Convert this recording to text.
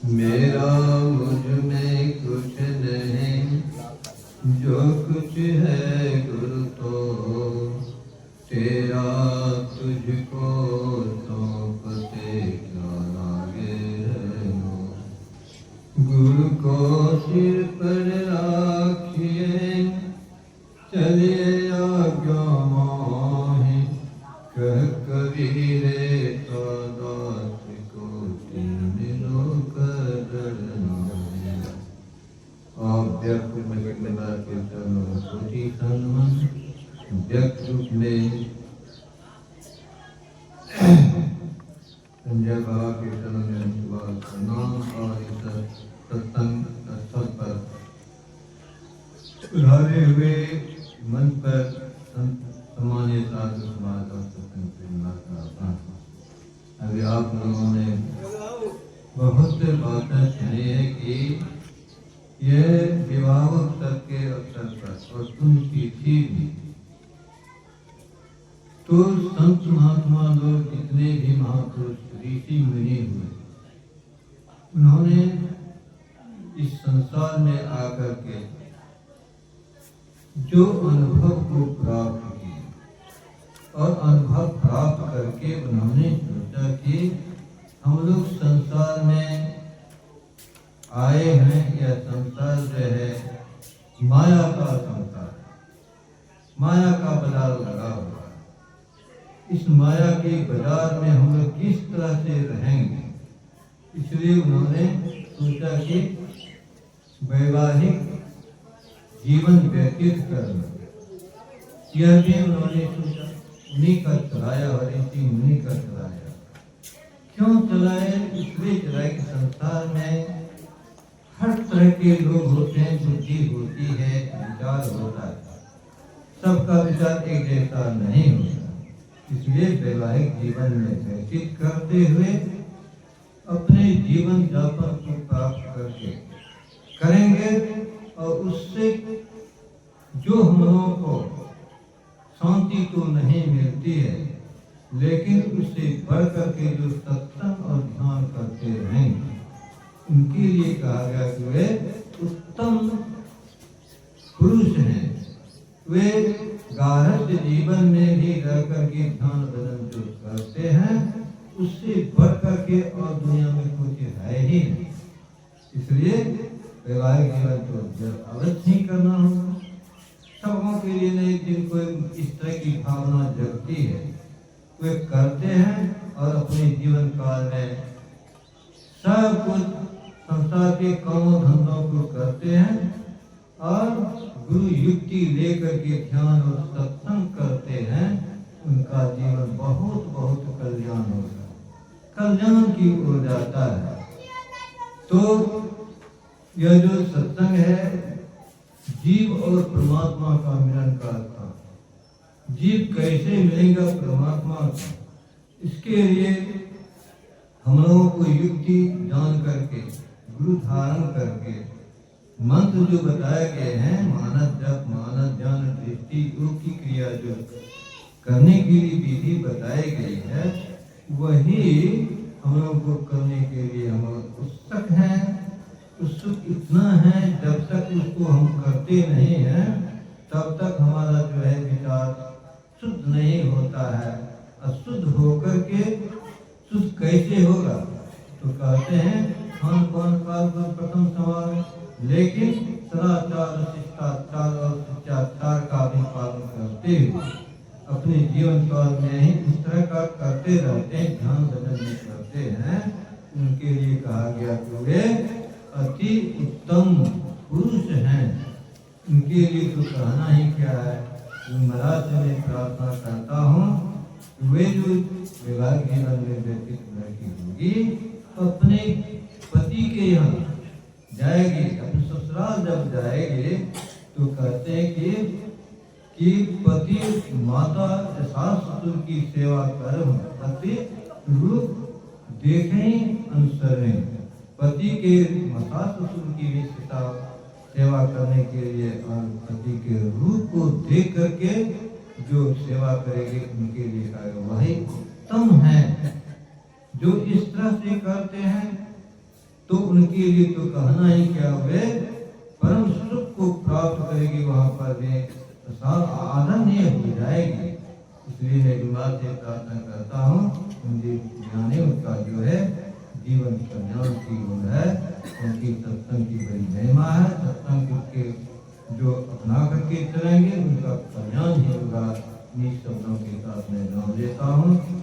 मेरा मुझ में कुछ नहीं, जो कुछ है गुरु तो तेरा, तुझको सौंपते क्या लागे है मोह। गुरु को सिर पर राखिए, चलिए आज्ञा माहे, कह कबीरे तो दास को तीन लोक डरनाहे। आप व्यक्त में गंगा के चरणों कोटि सन्मान, व्यक्त रूप में संजय बाबा के चरणों में सुबह प्रणाम और इस सत्संग स्थल पर उधारे हुए मन पर सम्मानित साधु समाज और सत्संग प्रेरणा का आभार। अभी आप लोगों ने बहुत बातें सुनी है कि यह विवाह उत्सव के अवसर पर और उनकी थी भी तो संत महात्मा लोग जितने भी महापुरुष ऋषि मुनि हुए, उन्होंने इस संसार में आकर के जो अनुभव को प्राप्त किया और अनुभव प्राप्त करके उन्होंने सोचा कि हम लोग संसार में आए हैं, यह संसार जो है माया का संसार, माया का बाजार लगा हुआ। इस माया के बाजार में हम लोग किस तरह से रहेंगे, इसलिए उन्होंने सोचा कि वैवाहिक जीवन व्यतीत करना, यह भी उन्होंने सोचा। उन्हीं का चलाया, हरि मुनि का चलाया। क्यों चलाए? इसलिए चलाए कि संसार में हर तरह के लोग होते हैं, बुद्धि होती है, विचार होता है, सबका विचार एक जैसा नहीं होता। इसलिए वैवाहिक जीवन में व्यतीत करते हुए अपने जीवन यापन को प्राप्त करके करेंगे और उससे जो हम लोगों को शांति तो नहीं मिलती है, लेकिन उससे बढ़ करके जो सत्संग और ध्यान करते रहेंगे, उनके लिए कहा गया कि वे उत्तम पुरुष हैं। वे गारहस्थ्य जीवन में भी रह करके ध्यान भजन जो करते हैं, उससे बढ़ करके और दुनिया में कुछ है ही नहीं। इसलिए वैवाहिक जीवन तो अवश्य ही करना होगा। सबों के लिए नहीं, जिनको इस तरह की भावना जगती है, वे करते हैं और अपने जीवन काल में सब कुछ संसार के कामों धंधों को करते हैं और गुरु युक्ति लेकर के ध्यान और सत्संग करते हैं। उनका जीवन बहुत बहुत कल्याण होगा, कल्याण की ओर जाता है। तो यह जो सत्संग है, जीव और परमात्मा का मिलन का था। जीव कैसे मिलेगा परमात्मा का, इसके लिए हम लोगों को युक्ति जान करके, गुरु धारण करके, मंत्र जो बताए गए हैं, मानस जप, मानस ध्यान, दृष्टि, योग की क्रिया जो करने के लिए विधि बताई गई है, वही हम लोगों को करने के लिए हम उत्सुक हैं। उत्सुक इतना है, जब तक उसको हम करते नहीं हैं, तब तक हमारा जो है विचार शुद्ध नहीं होता है। अशुद्ध होकर के शुद्ध कैसे होगा? तो कहते हैं खान पान काल पर प्रथम सवाल, लेकिन सदाचार, शिष्टाचार और शिष्टाचार का भी पालन करते हुए अपने जीवन काल में ही इस तरह का करते रहते हैं, ध्यान भजन में करते हैं। उनके लिए कहा गया कि वे अति उत्तम पुरुष हैं। उनके लिए तो कहना ही क्या है। महाराज से मैं प्रार्थना करता हूँ, वे जो वैवाहिक जीवन में व्यतीत लड़की होगी, अपने पति के यहाँ जाएगी, अपने ससुराल जब जाएगी, तो कहते हैं कि पति माता सास ससुर की सेवा कर, पति रूप देखें अनुसरें। पति के सास ससुर की भी सेवा करने के लिए और पति के रूप को देख करके जो सेवा करेंगे, उनके लिए वही उत्तम है। जो इस तरह से करते हैं, तो उनके लिए तो कहना ही क्या, वे परम सुख को प्राप्त करेगी, वहां पर वे आनंदीय हो जाएगी। इसलिए मैं गुरुवार से प्रार्थना करता हूँ उनके ज्ञानी उनका जो है जीवन कल्याण की ओर है, उनकी सत्संग की बड़ी महिमा है। सत्संग के जो अपना करके चलेंगे उनका कल्याण ही होगा। इन्हीं शब्दों के साथ मैं नाम लेता हूँ।